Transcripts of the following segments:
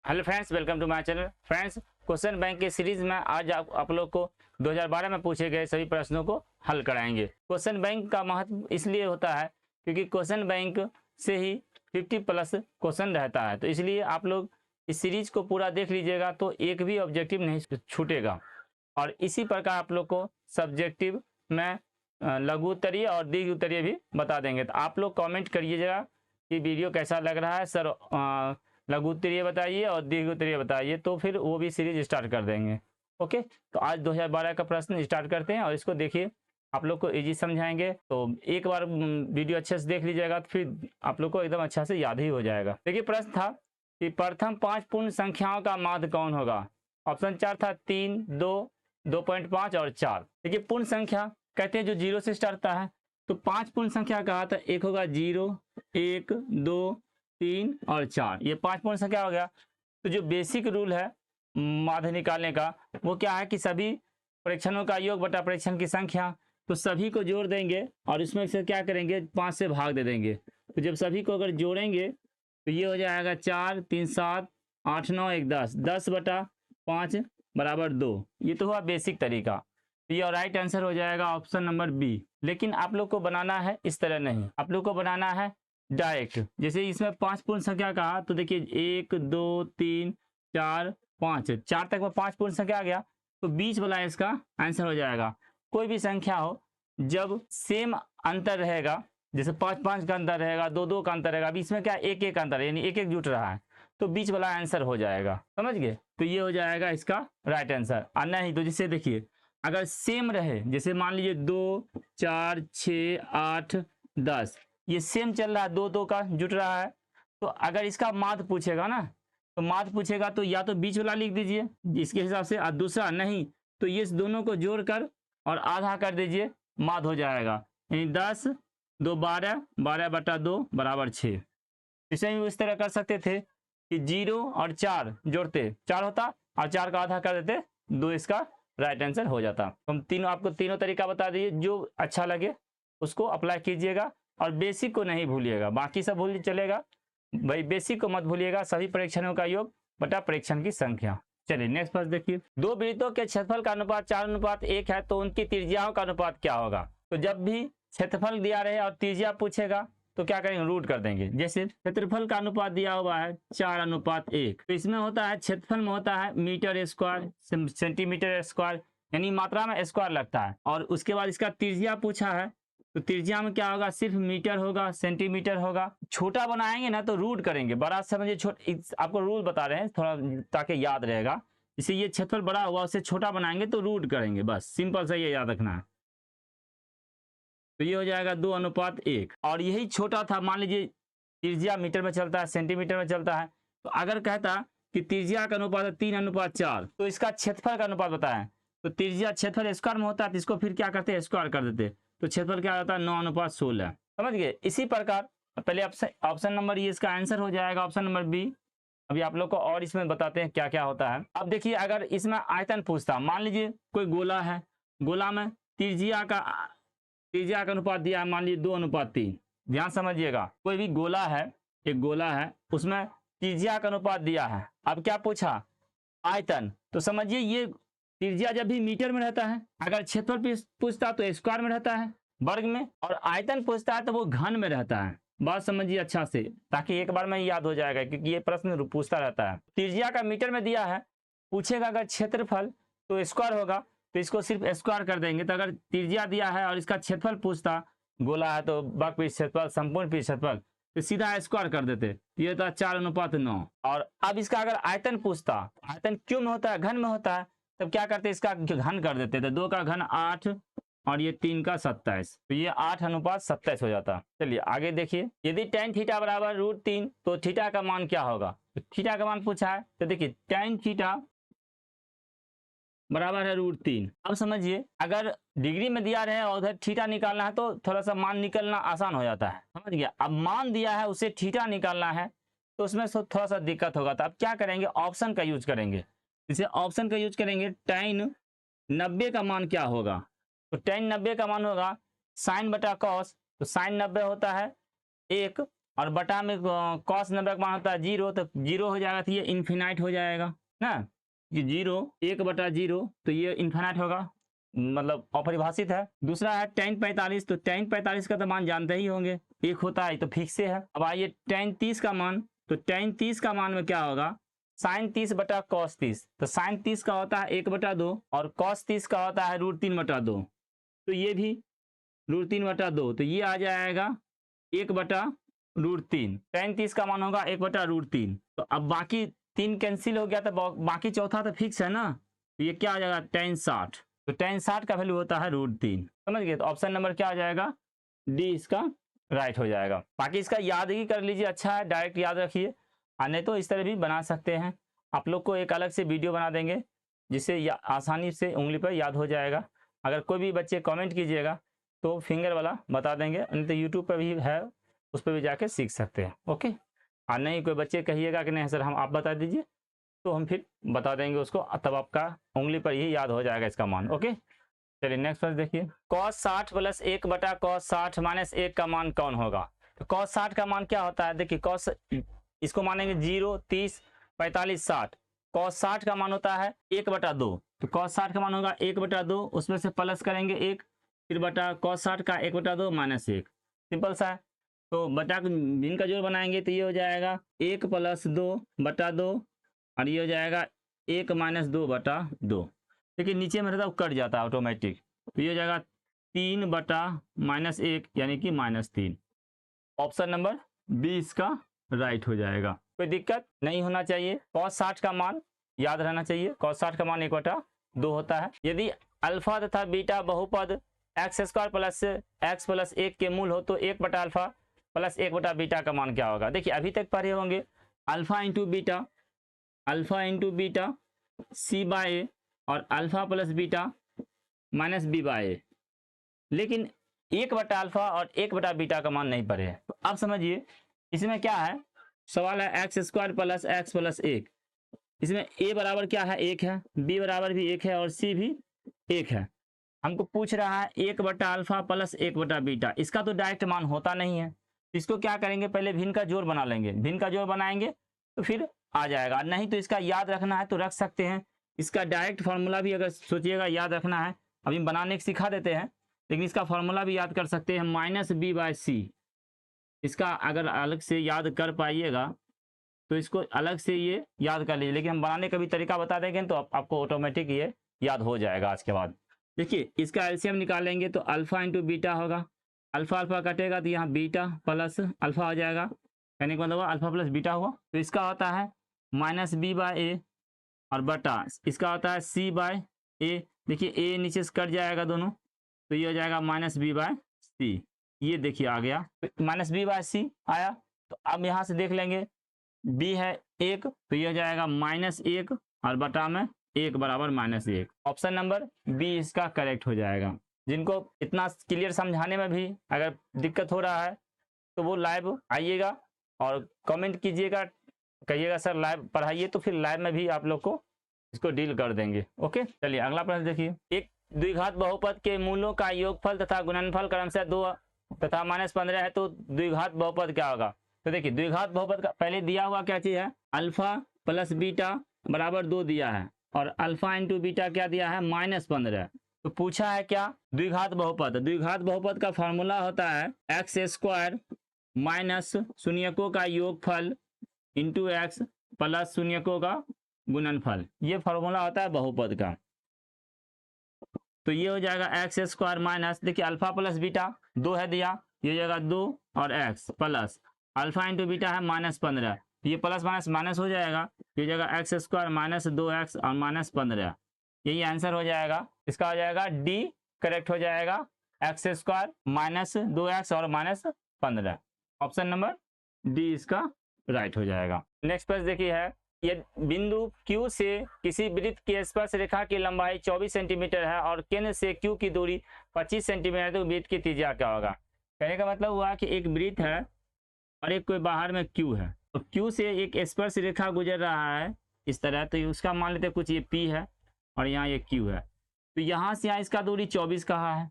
Hello friends, welcome to my channel. Friends, question bank के series में आज आप लोग को 2012 में पूछे गए सभी प्रश्नों को हल कराएंगे। क्वेश्चन बैंक का महत्व इसलिए होता है क्योंकि क्वेश्चन बैंक से ही 50 प्लस क्वेश्चन रहता है, तो इसलिए आप लोग इस सीरीज को पूरा देख लीजिएगा तो एक भी ऑब्जेक्टिव नहीं छूटेगा। और इसी प्रकार आप लोग को सब्जेक्टिव में लघु उत्तरीय और दीर्घ उत्तरीय भी बता देंगे। तो आप लोग कमेंट करिएगा कि वीडियो कैसा लग रहा है सर, लघु उत्तरीय बताइए और दीर्घ उत्तरीय बताइए, तो फिर वो भी सीरीज स्टार्ट कर देंगे। ओके, तो आज 2012 का प्रश्न स्टार्ट करते हैं और इसको देखिए, आप लोग को इजी समझाएंगे। तो एक बार वीडियो अच्छे से देख लीजिएगा तो फिर आप लोग को एकदम अच्छा से याद ही हो जाएगा। देखिए, प्रश्न था कि प्रथम 5 पूर्ण संख्याओं का माध्य कौन होगा। ऑप्शन 4 था 3, 2, 2.5 और 4। देखिए, पूर्ण संख्या कहते हैं जो 0 से स्टार्ट होता है, तो 5 पूर्ण संख्या कहा था, एक होगा 0, 1, 2, 3 और 4, ये 5 पूर्ण संख्या हो गया। तो जो बेसिक रूल है माध्य निकालने का वो क्या है कि सभी परीक्षणों का योग बटा परीक्षण की संख्या, तो सभी को जोड़ देंगे और इसमें से क्या करेंगे 5 से भाग दे देंगे। तो जब सभी को अगर जोड़ेंगे तो ये हो जाएगा 4, 3, 7, 8, 9, 1, 10, 10 बटा 5 बराबर 2। ये तो हुआ बेसिक तरीका। तो ये राइट आंसर हो जाएगा ऑप्शन नंबर बी। लेकिन आप लोग को बनाना है इस तरह नहीं, आप लोग को बनाना है डायरेक्ट। जैसे इसमें 5 पूर्ण संख्या कहा तो देखिए 1, 2, 3, 4, 5, 4 तक में 5 पूर्ण संख्या आ गया, तो बीच वाला इसका आंसर हो जाएगा। कोई भी संख्या हो जब सेम अंतर रहेगा, जैसे 5, 5 का अंतर रहेगा, 2, 2 का अंतर रहेगा, अभी इसमें क्या 1, 1 का अंतर है, यानी 1, 1 जुट रहा है, तो बीच वाला आंसर हो जाएगा। समझ गए? तो ये हो जाएगा इसका राइट आंसर। और नहीं तो जैसे देखिए अगर सेम रहे, जैसे मान लीजिए 2, 4, 6, 8, 10, ये सेम चल रहा है, 2, 2 का जुट रहा है, तो अगर इसका माध्य पूछेगा ना, तो माध्य पूछेगा तो या तो बीच वाला लिख दीजिए इसके हिसाब से, और दूसरा नहीं तो ये दोनों को जोड़कर और आधा कर दीजिए, माध्य हो जाएगा। यानी 10, 2, 12, 12 बटा 2 बराबर 6। इसे भी इस तरह कर सकते थे कि 0 और 4 जोड़ते 4 होता और 4 का आधा कर देते 2, इसका राइट आंसर हो जाता। हम तीनों आपको तीनों तरीका बता दिए, जो अच्छा लगे उसको अप्लाई कीजिएगा और बेसिक को नहीं भूलिएगा, बाकी सब भूल चलेगा भाई, बेसिक को मत भूलिएगा। सभी परीक्षणों का योग बटा परीक्षण की संख्या। चलिए नेक्स्ट प्रश्न देखिए, दो वृत्तों के क्षेत्रफल का अनुपात 4:1 है, तो उनकी त्रिज्याओं का अनुपात क्या होगा। तो जब भी क्षेत्रफल दिया रहे और त्रिज्या पूछेगा तो क्या करेंगे, रूट कर देंगे। जैसे क्षेत्रफल का अनुपात दिया हुआ है 4:1, तो इसमें होता है क्षेत्रफल में होता है मीटर स्क्वायर, सेंटीमीटर स्क्वायर, यानी मात्रा में स्क्वायर लगता है। और उसके बाद इसका त्रिज्या पूछा है, तो त्रिज्या में क्या होगा, सिर्फ मीटर होगा, सेंटीमीटर होगा। छोटा बनाएंगे ना तो रूट करेंगे, बड़ा समझिए आपको रूल बता रहे हैं थोड़ा ताकि याद रहेगा। इसे ये क्षेत्रफल बड़ा हुआ उसे छोटा बनाएंगे तो रूट करेंगे, बस सिंपल सा ये याद रखना है। तो ये हो जाएगा 2:1। और यही छोटा था, मान लीजिए त्रिज्या मीटर में चलता है, सेंटीमीटर में चलता है, तो अगर कहता कि त्रिज्या का अनुपात है 3:4, तो इसका क्षेत्रफल का अनुपात बताएं, तो त्रिज्या क्षेत्रफल स्क्वायर में होता है, तो इसको फिर क्या करते हैं, स्क्वायर कर देते, तो क्षेत्रफल क्या होता है 9:16। समझ गए? इसी प्रकार पहले ऑप्शन नंबर ये इसका आंसर हो जाएगा, ऑप्शन नंबर बी। अभी आप लोग को और इसमें बताते हैं क्या क्या होता है। अब देखिए, अगर इसमें आयतन पूछता, मान लीजिए कोई गोला है, गोला में त्रिज्या का अनुपात दिया है, मान लीजिए 2:3। ध्यान समझिएगा, कोई भी गोला है, एक गोला है, उसमें त्रिज्या का अनुपात दिया है। अब क्या पूछा, आयतन, तो समझिए ये त्रिज्या जब भी मीटर में रहता है, अगर क्षेत्रफल पूछता तो स्क्वायर में रहता है, वर्ग में, और आयतन पूछता है तो वो घन में रहता है। बात समझिए अच्छा से, ताकि एक बार में याद हो जाएगा, क्योंकि ये प्रश्न पूछता रहता है। त्रिज्या का मीटर में दिया है, पूछेगा अगर क्षेत्रफल तो स्क्वायर होगा, तो इसको सिर्फ स्क्वायर कर देंगे। तो अगर त्रिज्या दिया है और इसका क्षेत्रफल पूछता, गोला है तो वर्ग पृष्ठ क्षेत्रफल, संपूर्ण पृष्ठ क्षेत्रफल, तो सीधा स्क्वायर कर देते, ये था 4:9। और अब इसका अगर आयतन पूछता, आयतन क्यों में होता है, घन में होता है, तब क्या करते, इसका घन कर देते थे, 2 का घन 8 और ये 3 का 27, तो ये 8:27 हो जाता। चलिए आगे देखिए, यदि tan थीटा बराबर √3, तो थीटा का मान क्या होगा। तो थीटा का मान पूछा है, तो देखिए tan थीटा बराबर है √3। अब समझिए, अगर डिग्री में दिया रहे और उधर थीटा निकालना है तो थोड़ा सा मान निकलना आसान हो जाता है। समझ गया? अब मान दिया है उसे थीटा निकालना है तो उसमें थोड़ा सा दिक्कत होगा, तो अब क्या करेंगे, ऑप्शन का यूज करेंगे। इसे ऑप्शन का यूज करेंगे, tan 90 का मान क्या होगा, तो tan 90 का मान होगा sin बटा cos, तो sin 90 होता है 1 और बटा में कॉस नंबर का मान होता है 0, तो 0 हो जाएगा तो ये इन्फिनाइट हो जाएगा ना, ये 0 1/0 तो ये इन्फिनाइट होगा, मतलब अपरिभाषित है। दूसरा है tan 45, तो tan 45 का तो मान जानते ही होंगे, 1 होता है तो फिक्स से है। अब आइए tan 30 का मान, तो tan 30 का मान में क्या होगा, sin 30 बटा cos 30, तो sin 30 का होता है 1/2 और cos 30 का होता है √3/2, तो ये भी √3/2, तो ये आ जाएगा 1/√3। tan 30 का मान होगा 1/√3। तो अब बाकी 3 कैंसिल हो गया, तो बाकी चौथा तो फिक्स है ना, तो ये क्या आ जाएगा tan 60, तो tan 60 का वैल्यू होता है √3। समझ गए, तो ऑप्शन नंबर क्या आ जाएगा, डी इसका राइट हो जाएगा। बाकी इसका याद ही कर लीजिए, अच्छा है, डायरेक्ट याद रखिए, नहीं तो इस तरह भी बना सकते हैं। आप लोग को एक अलग से वीडियो बना देंगे जिससे आसानी से उंगली पर याद हो जाएगा। अगर कोई भी बच्चे कमेंट कीजिएगा तो फिंगर वाला बता देंगे, नहीं तो यूट्यूब पर भी है, उस पर भी जाके सीख सकते हैं। ओके, और नहीं कोई बच्चे कहिएगा कि नहीं सर हम आप बता दीजिए, तो हम फिर बता देंगे उसको, तब आपका उंगली पर ही याद हो जाएगा इसका मान। ओके, चलिए नेक्स्ट क्वेश्चन देखिए, cos 60 + 1/cos 60 - 1 का मान कौन होगा। तो cos 60 का मान क्या होता है, देखिए cos इसको मानेंगे 0 30 45 60, cos 60 का मान होता है 1/2, तो cos 60 का मान होगा 1/2, उसमें से प्लस करेंगे 1, फिर बटा cos 60 का 1/2 - 1, सिंपल सा है। तो बटा भिन्न का जोड़ बनाएंगे तो ये हो जाएगा 1 + 2/2 और ये हो जाएगा 1 - 2/2, देखिए नीचे में रहता है कट जाता है ऑटोमेटिक, तो ये हो जाएगा 3/-1 यानी कि -3। ऑप्शन नंबर बी इसका राइट हो जाएगा। कोई दिक्कत नहीं होना चाहिए, cos 60 का मान याद रहना चाहिए, cos 60 का मान 1/2 होता है। यदि अल्फा तथा बीटा बहुपद x² + x + 1 के मूल हो तो 1/α + 1/बीटा का मान क्या होगा। देखिए अभी तक पढ़े होंगे अल्फा इंटू बीटा c/a और अल्फा + बीटा -b/a, लेकिन 1/α और 1/बीटा का मान नहीं पढ़े हैं। तो अब समझिए इसमें क्या है, सवाल है x² + x + 1, इसमें a बराबर क्या है 1 है, b बराबर भी 1 है और c भी 1 है। हमको पूछ रहा है 1/α + 1/बीटा, इसका तो डायरेक्ट मान होता नहीं है, इसको क्या करेंगे पहले भिन्न का जोड़ बना लेंगे, भिन्न का जोड़ बनाएंगे तो फिर आ जाएगा, नहीं तो इसका याद रखना है तो रख सकते हैं। इसका डायरेक्ट फार्मूला भी अगर सोचिएगा याद रखना है, अभी बनाने के सिखा देते हैं, लेकिन इसका फार्मूला भी याद कर सकते हैं -b/c। इसका अगर अलग से याद कर पाइएगा तो इसको अलग से ये याद कर लीजिए, लेकिन हम बनाने का भी तरीका बता देंगे तो आपको ऑटोमेटिक ये याद हो जाएगा आज के बाद। देखिए इसका एलसीएम निकालेंगे तो अल्फा इंटू बीटा होगा, अल्फा अल्फा कटेगा तो यहाँ बीटा प्लस अल्फा हो जाएगा, कहने का मतलब अल्फा प्लस बीटा हुआ, तो इसका होता है -b/a और बटा इसका होता है c/a। देखिए a नीचे से कट जाएगा दोनों, तो ये हो जाएगा -b/c, ये देखिए आ गया -b/c आया। तो अब यहाँ से देख लेंगे b है 1, तो ये हो जाएगा -1 और बटा में 1 बराबर -1। ऑप्शन नंबर बी इसका करेक्ट हो जाएगा। जिनको इतना क्लियर समझाने में भी अगर दिक्कत हो रहा है तो वो लाइव आइएगा और कमेंट कीजिएगा, कहिएगा सर लाइव पढ़ाइए, तो फिर लाइव में भी आप लोग को इसको डील कर देंगे। ओके, चलिए अगला प्रश्न देखिए, एक द्विघात बहुपद के मूलों का योगफल तथा गुणनफल क्रमशः 2 तथा -15 है, तो द्विघात बहुपद क्या होगा। तो देखिए द्विघात बहुपद का पहले दिया हुआ क्या चीज है, अल्फा + बीटा बराबर 2 दिया है और अल्फा इंटू बीटा क्या दिया है -15। तो पूछा है क्या द्विघात बहुपद, द्विघात बहुपद का फॉर्मूला होता है x² - शून्यकों का योगफल इंटू x प्लस शून्यकों का गुणनफल, ये फॉर्मूला होता है बहुपद का। तो ये हो जाएगा x² माइनस, देखिए अल्फा प्लस बीटा 2 है दिया, ये हो जाएगा 2 और x plus alpha into beta है -15, ये प्लस माइनस माइनस हो जाएगा, ये हो जाएगा x² - 2x और -15, यही आंसर हो जाएगा। इसका हो जाएगा डी करेक्ट हो जाएगा, x² - 2x और -15। ऑप्शन नंबर डी इसका राइट हो जाएगा। नेक्स्ट प्रश्न देखिए है, यदि बिंदु Q से किसी वृत्त की स्पर्श रेखा की लंबाई 24 सेंटीमीटर है और केंद्र से Q की दूरी 25 सेंटीमीटर, तो वृत्त की त्रिज्या क्या होगा। कहने का मतलब हुआ कि एक वृत्त है और एक कोई बाहर में Q है, तो Q से एक स्पर्श रेखा गुजर रहा है इस तरह, तो उसका मान लेते हैं कुछ ये P है और यहाँ ये Q है, तो यहाँ से यहाँ इसका दूरी 24 कहा है।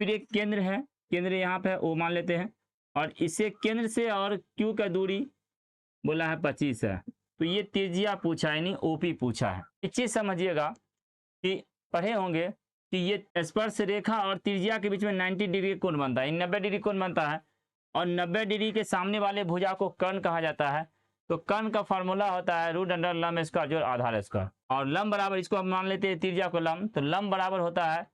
फिर एक केंद्र है, केंद्र यहाँ पे O मान लेते हैं, और इससे केंद्र से और क्यू का दूरी बोला है 25 है। तो ये त्रिज्या पूछा है, यानी ओपी पूछा है। एक चीज समझिएगा कि पढ़े होंगे कि ये स्पर्श रेखा और त्रिज्या के बीच में 90 डिग्री कोण बनता है, 90 डिग्री कोण बनता है। और 90 डिग्री के सामने वाले भुजा को कर्ण कहा जाता है। तो कर्ण का फॉर्मूला होता है रूट अंडर लंब स्क्वायर जोड़ आधार स्क्वायर। और लंब बराबर, इसको हम मान लेते हैं त्रिज्या को लंब, तो लंब बराबर होता है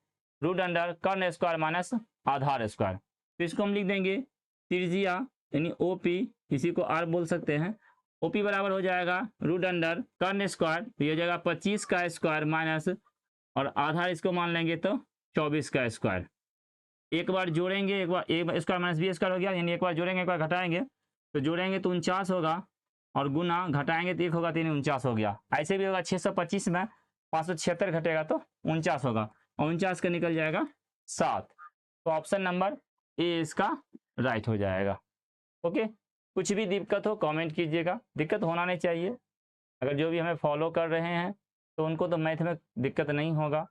रूट अंडर कर्ण स्क्वायर माइनस आधार स्क्वायर। तो इसको हम लिख देंगे त्रिज्या यानी ओपी, इसी को आर बोल सकते हैं। ओपी बराबर हो जाएगा रूट अंडर कर्ण स्क्वायर, तो ये हो जाएगा 25 का स्क्वायर माइनस, और आधार इसको मान लेंगे तो 24 का स्क्वायर। एक बार जोड़ेंगे, एक bar square minus B square हो गया, यानी एक बार जोड़ेंगे एक बार घटाएंगे, तो जोड़ेंगे तो 49 होगा, और गुना घटाएंगे तो 1 होगा, 3 49 हो गया। ऐसे भी होगा 625 में 576 घटेगा तो 49 होगा, और 49 का निकल जाएगा 7। तो ऑप्शन नंबर ए इसका राइट हो जाएगा। ओके, कुछ भी दिक्कत हो कमेंट कीजिएगा, दिक्कत होना नहीं चाहिए। अगर जो भी हमें फॉलो कर रहे हैं तो उनको तो मैथ में दिक्कत नहीं होगा।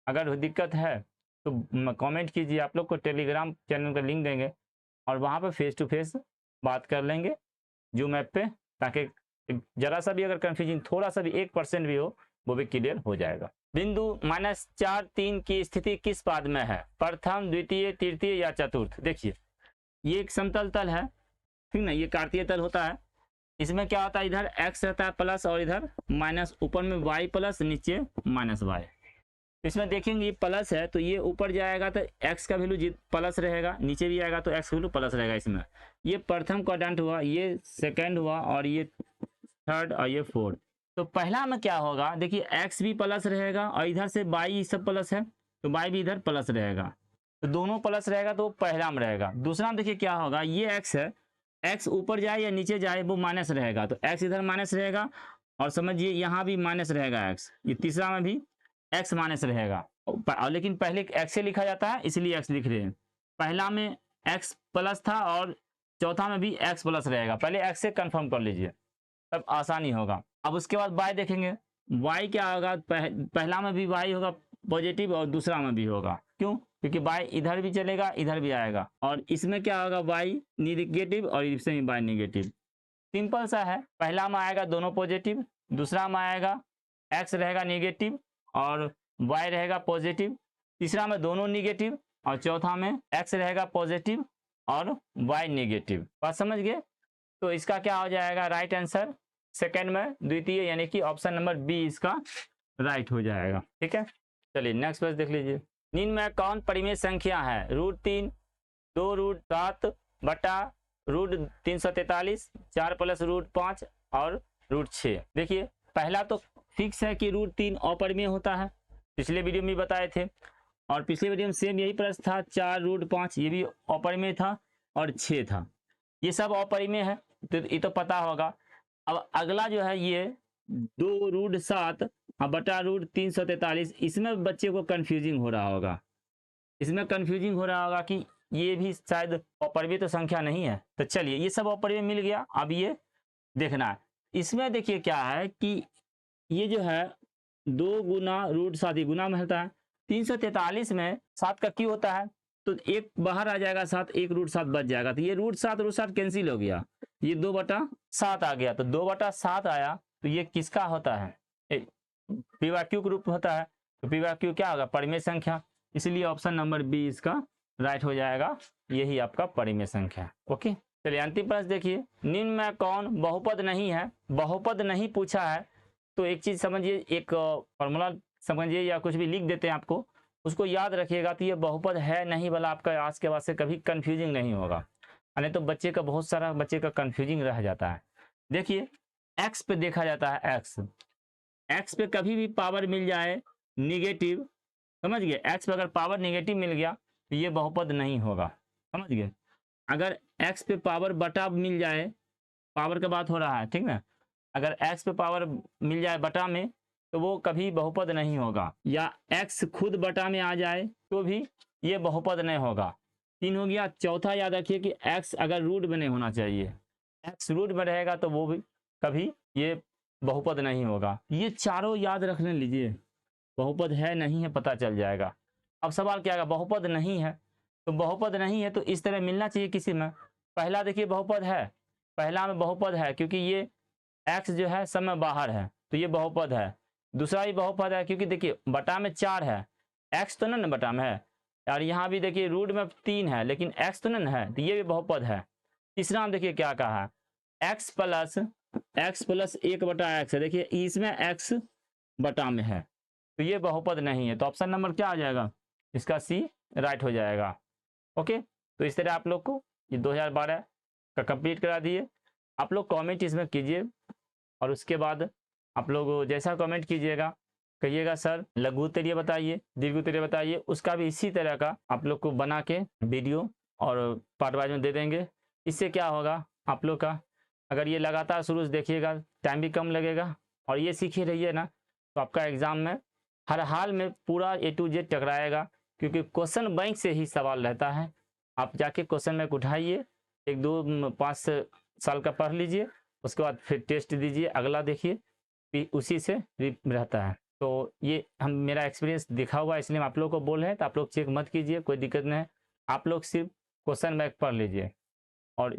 अगर दिक्कत है तो कमेंट कीजिए, आप लोग को टेलीग्राम चैनल का लिंक देंगे और वहाँ पे फेस टू फेस बात कर लेंगे जूम ऐप पे, ताकि जरा सा भी अगर कन्फ्यूजन थोड़ा सा भी 1% भी हो वो भी क्लियर हो जाएगा। बिंदु -4 3 की स्थिति किस पाद में है? प्रथम, द्वितीय, तृतीय या चतुर्थ? देखिए ये एक समतल तल है, ठीक ना, ये कार्तीय तल होता है। इसमें क्या होता है, इधर x रहता है प्लस और इधर माइनस, ऊपर में y प्लस नीचे माइनस y। इसमें देखेंगे ये प्लस है तो ये ऊपर जाएगा तो x का वैल्यू प्लस रहेगा, नीचे भी आएगा तो x का वैल्यू प्लस रहेगा। इसमें ये प्रथम क्वाड्रेंट हुआ, ये सेकंड हुआ, और ये थर्ड और ये फोर्थ। तो पहला में क्या होगा, देखिए x भी प्लस रहेगा और इधर से y सब प्लस है तो y भी इधर प्लस रहेगा, तो दोनों प्लस रहेगा तो पहला में रहेगा। दूसरा में देखिए क्या होगा, ये x है, x ऊपर जाए या नीचे जाए वो माइनस रहेगा, तो x इधर माइनस रहेगा, और समझिए यहाँ भी माइनस रहेगा x। ये तीसरा में भी x माइनस रहेगा, लेकिन पहले x से लिखा जाता है इसलिए x लिख रहे हैं। पहला में x प्लस था और चौथा में भी x प्लस रहेगा, पहले x से कंफर्म कर लीजिए तब आसानी होगा। अब उसके बाद y देखेंगे, y क्या होगा, पहला में भी y होगा पॉजिटिव और दूसरा में भी होगा, क्यों, क्योंकि y इधर भी चलेगा इधर भी आएगा, और इसमें क्या होगा y निगेटिव और इसमें y निगेटिव। सिंपल सा है, पहला में आएगा दोनों पॉजिटिव, दूसरा में आएगा x रहेगा निगेटिव और y रहेगा पॉजिटिव, तीसरा में दोनों निगेटिव, और चौथा में x रहेगा पॉजिटिव और y निगेटिव। बात समझ गए? तो इसका क्या हो जाएगा राइट आंसर, सेकंड में द्वितीय, यानी कि ऑप्शन नंबर बी इसका राइट हो जाएगा। ठीक है, चलिए नेक्स्ट क्वेश्चन देख लीजिए। निम्न में कौन परिमेय संख्या है? √3, 2√7 बटा √343, 4 + √5 और √6। देखिए पहला तो फिक्स है कि √3 अपरिमेय होता है, पिछले वीडियो में बताए थे, और पिछले वीडियो में सेम यही प्रश्न था, 4√5 ये भी अपरिमेय था और 6 था, ये सब अपरिमेय है, तो ये तो पता होगा। अब अगला जो है ये 2√7 बटा √343, इसमें बच्चे को कंफ्यूजिंग हो रहा होगा, इसमें कंफ्यूजिंग हो रहा होगा कि ये भी शायद अपरिमेय तो संख्या नहीं है। तो चलिए ये सब अपरिमेय मिल गया, अब ये देखना है। इसमें देखिए क्या है कि ये जो है 2 गुना √7 गुना में होता है, 343 में 7 का क्यों होता है, तो एक बाहर आ जाएगा 7, एक √7 बच जाएगा, तो ये √7 कैंसिल हो गया, ये 2/7 आ गया, तो 2/7 आया, तो ये किसका होता है, p/q का रूप होता है, तो p/q क्या होगा, परिमेय संख्या, इसलिए ऑप्शन नंबर बी इसका राइट हो जाएगा, यही आपका परिमेय संख्या। ओके, चलिए अंतिम प्रश्न देखिए। निम्न में कौन बहुपद नहीं है? बहुपद नहीं पूछा है तो एक चीज समझिए, एक फॉर्मूला समझिए या कुछ भी लिख देते हैं आपको, उसको याद रखिएगा, तो ये बहुपद है नहीं वाला आपका आज के बाद से कभी कंफ्यूजिंग नहीं होगा, नहीं तो बच्चे का बहुत सारा बच्चे का कंफ्यूजिंग रह जाता है। देखिए x पे देखा जाता है, x पे कभी भी पावर मिल जाए निगेटिव, समझ गए, x पे अगर पावर निगेटिव मिल गया तो ये बहुपद नहीं होगा, समझ गए। अगर x पे पावर बटा मिल जाए, पावर का बात हो रहा है, ठीक ना, अगर x पे पावर मिल जाए बटा में तो वो कभी बहुपद नहीं होगा, या x खुद बटा में आ जाए तो भी ये बहुपद नहीं होगा। 3 हो गया। चौथा याद रखिए कि x अगर रूट में नहीं होना चाहिए, x रूट में रहेगा तो वो भी कभी ये बहुपद नहीं होगा। ये चारों याद रखने लीजिए, बहुपद है नहीं है पता चल जाएगा। अब सवाल क्या है, बहुपद नहीं है तो बहुपद नहीं है तो इस तरह मिलना चाहिए किसी में, पहला देखिए बहुपद है, पहला में बहुपद है क्योंकि ये x जो है सब में बाहर है तो ये बहुपद है। दूसरा भी बहुपद है क्योंकि देखिए बटा में 4 है, x तो ना बटा में है, और यहाँ भी देखिए रूट में 3 है लेकिन x तो ना है, तो ये भी बहुपद है। तीसरा में देखिए क्या कहा है, x प्लस 1/x है, देखिए इसमें x बटा में है तो ये बहुपद नहीं है, तो ऑप्शन नंबर क्या आ जाएगा, इसका सी राइट हो जाएगा। ओके, तो इस तरह आप लोग को ये 2012 का कंप्लीट करा दिए। आप लोग कमेंट इसमें कीजिए और उसके बाद आप लोग जैसा कमेंट कीजिएगा कहिएगा सर लघु उत्तरीय बताइए, दीर्घ उत्तरीय बताइए, उसका भी इसी तरह का आप लोग को बना के वीडियो और पार्ट वाइज में दे देंगे। इससे क्या होगा आप लोग का, अगर ये लगातार शुरू से देखिएगा टाइम भी कम लगेगा और ये सीखे रहिए ना तो आपका एग्जाम में हर हाल में पूरा A to Z टकराएगा, क्योंकि क्वेश्चन बैंक से ही सवाल रहता है। आप जाके क्वेश्चन बैंक उठाइए, 1-2-5 साल का पढ़ लीजिए, उसके बाद फिर टेस्ट दीजिए, अगला देखिए, उसी से रहता है। तो ये मेरा एक्सपीरियंस दिखा हुआ है इसलिए हम आप लोग को बोल रहे हैं, तो आप लोग चेक मत कीजिए, कोई दिक्कत नहीं है। आप लोग सिर्फ क्वेश्चन बैंक पढ़ लीजिए और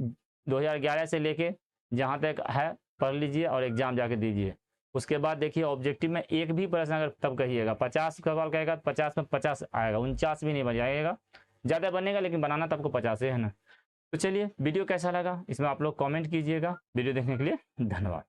2011 से लेके जहाँ तक है पढ़ लीजिए और एग्जाम जाके दीजिए। उसके बाद देखिए ऑब्जेक्टिव में एक भी प्रश्न अगर तब कहिएगा 50 सवाल कहेगा 50 में 50 आएगा, 49 भी नहीं बन जाएगा, ज़्यादा बनेगा लेकिन बनाना तो आपको 50 है ना। तो चलिए वीडियो कैसा लगा इसमें आप लोग कमेंट कीजिएगा। वीडियो देखने के लिए धन्यवाद।